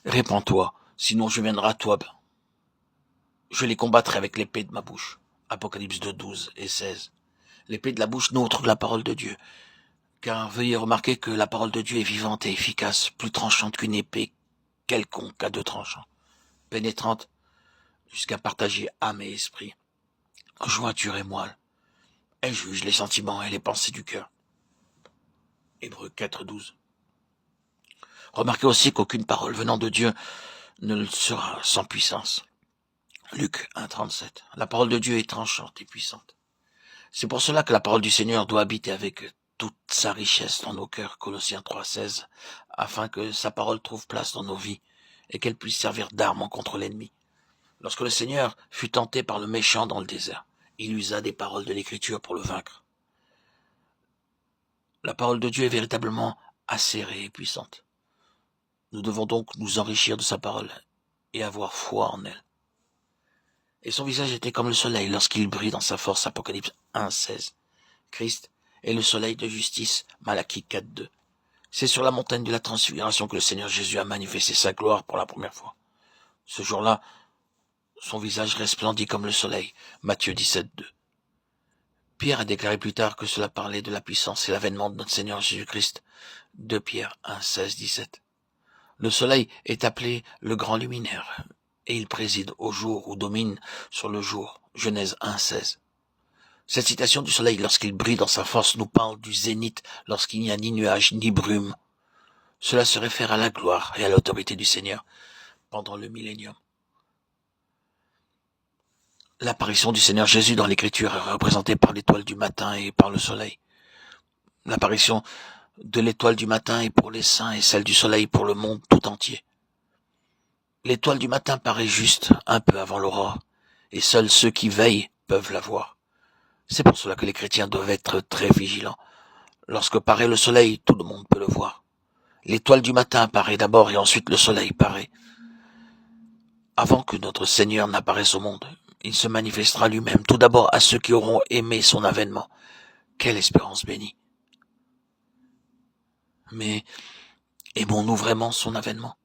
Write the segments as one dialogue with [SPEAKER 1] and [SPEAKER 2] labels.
[SPEAKER 1] Répands-toi, sinon je viendrai à toi. Je les combattrai avec l'épée de ma bouche. Apocalypse 2, 12 et 16. L'épée de la bouche n'autre que la parole de Dieu. Car veuillez remarquer que la parole de Dieu est vivante et efficace, plus tranchante qu'une épée quelconque à deux tranchants, pénétrante jusqu'à partager âme et esprit, jointure et moelle. Elle juge les sentiments et les pensées du cœur. Hébreux 4, 12. Remarquez aussi qu'aucune parole venant de Dieu ne le sera sans puissance. Luc 1, 37. La parole de Dieu est tranchante et puissante. C'est pour cela que la parole du Seigneur doit habiter avec toute sa richesse dans nos cœurs, Colossiens 3, 16, afin que sa parole trouve place dans nos vies et qu'elle puisse servir d'arme contre l'ennemi. Lorsque le Seigneur fut tenté par le méchant dans le désert, il usa des paroles de l'Écriture pour le vaincre. La parole de Dieu est véritablement acérée et puissante. Nous devons donc nous enrichir de sa parole et avoir foi en elle. Et son visage était comme le soleil lorsqu'il brille dans sa force, Apocalypse 1, 16. Christ est le soleil de justice, Malachie 4, 2. C'est sur la montagne de la transfiguration que le Seigneur Jésus a manifesté sa gloire pour la première fois. Ce jour-là, son visage resplendit comme le soleil, Matthieu 17, 2. Pierre a déclaré plus tard que cela parlait de la puissance et l'avènement de notre Seigneur Jésus-Christ, 2 Pierre 1, 16, 17. Le soleil est appelé le grand luminaire, et il préside au jour ou domine sur le jour, Genèse 1, 16. Cette citation du soleil lorsqu'il brille dans sa force nous parle du zénith lorsqu'il n'y a ni nuage ni brume. Cela se réfère à la gloire et à l'autorité du Seigneur pendant le millénium. L'apparition du Seigneur Jésus dans l'Écriture est représentée par l'étoile du matin et par le soleil. L'apparition de l'étoile du matin est pour les saints et celle du soleil pour le monde tout entier. L'étoile du matin paraît juste un peu avant l'aurore, et seuls ceux qui veillent peuvent la voir. C'est pour cela que les chrétiens doivent être très vigilants. Lorsque paraît le soleil, tout le monde peut le voir. L'étoile du matin apparaît d'abord et ensuite le soleil paraît. Avant que notre Seigneur n'apparaisse au monde, il se manifestera lui-même tout d'abord à ceux qui auront aimé son avènement. Quelle espérance bénie! Mais aimons-nous vraiment son avènement?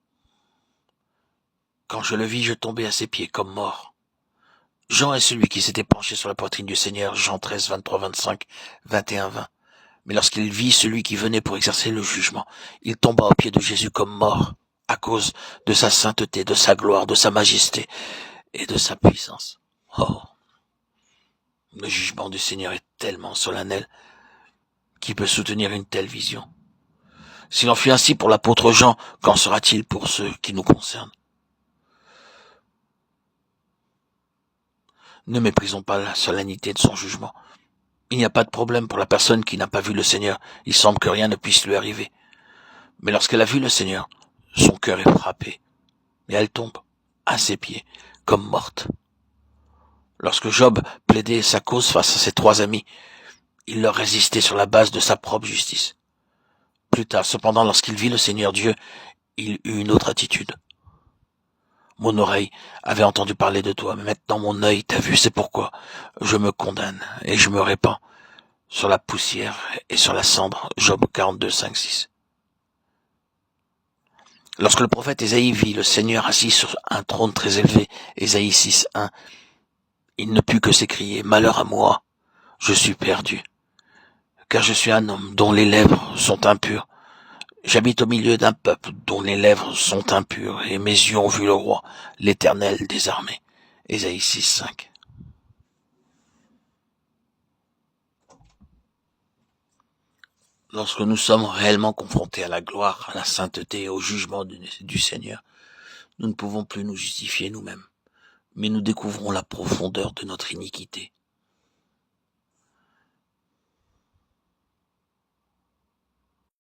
[SPEAKER 1] Quand je le vis, je tombais à ses pieds comme mort. Jean est celui qui s'était penché sur la poitrine du Seigneur, Jean 13, 23, 25, 21, 20. Mais lorsqu'il vit celui qui venait pour exercer le jugement, il tomba aux pieds de Jésus comme mort, à cause de sa sainteté, de sa gloire, de sa majesté et de sa puissance. Oh! Le jugement du Seigneur est tellement solennel. Qui peut soutenir une telle vision? S'il en fut ainsi pour l'apôtre Jean, qu'en sera-t-il pour ceux qui nous concernent? Ne méprisons pas la solennité de son jugement. Il n'y a pas de problème pour la personne qui n'a pas vu le Seigneur. Il semble que rien ne puisse lui arriver. Mais lorsqu'elle a vu le Seigneur, son cœur est frappé. Et elle tombe à ses pieds, comme morte. Lorsque Job plaidait sa cause face à ses trois amis, il leur résistait sur la base de sa propre justice. Plus tard, cependant, lorsqu'il vit le Seigneur Dieu, il eut une autre attitude. Mon oreille avait entendu parler de toi, mais maintenant mon œil t'a vu, c'est pourquoi je me condamne et je me répands sur la poussière et sur la cendre. Job 42, 5, 6. Lorsque le prophète Ésaïe vit le Seigneur assis sur un trône très élevé, Ésaïe 6, 1, il ne put que s'écrier, malheur à moi, je suis perdu, car je suis un homme dont les lèvres sont impures. J'habite au milieu d'un peuple dont les lèvres sont impures, et mes yeux ont vu le roi, l'Éternel des armées. Ésaïe 6, 5. Lorsque nous sommes réellement confrontés à la gloire, à la sainteté et au jugement du Seigneur, nous ne pouvons plus nous justifier nous-mêmes, mais nous découvrons la profondeur de notre iniquité.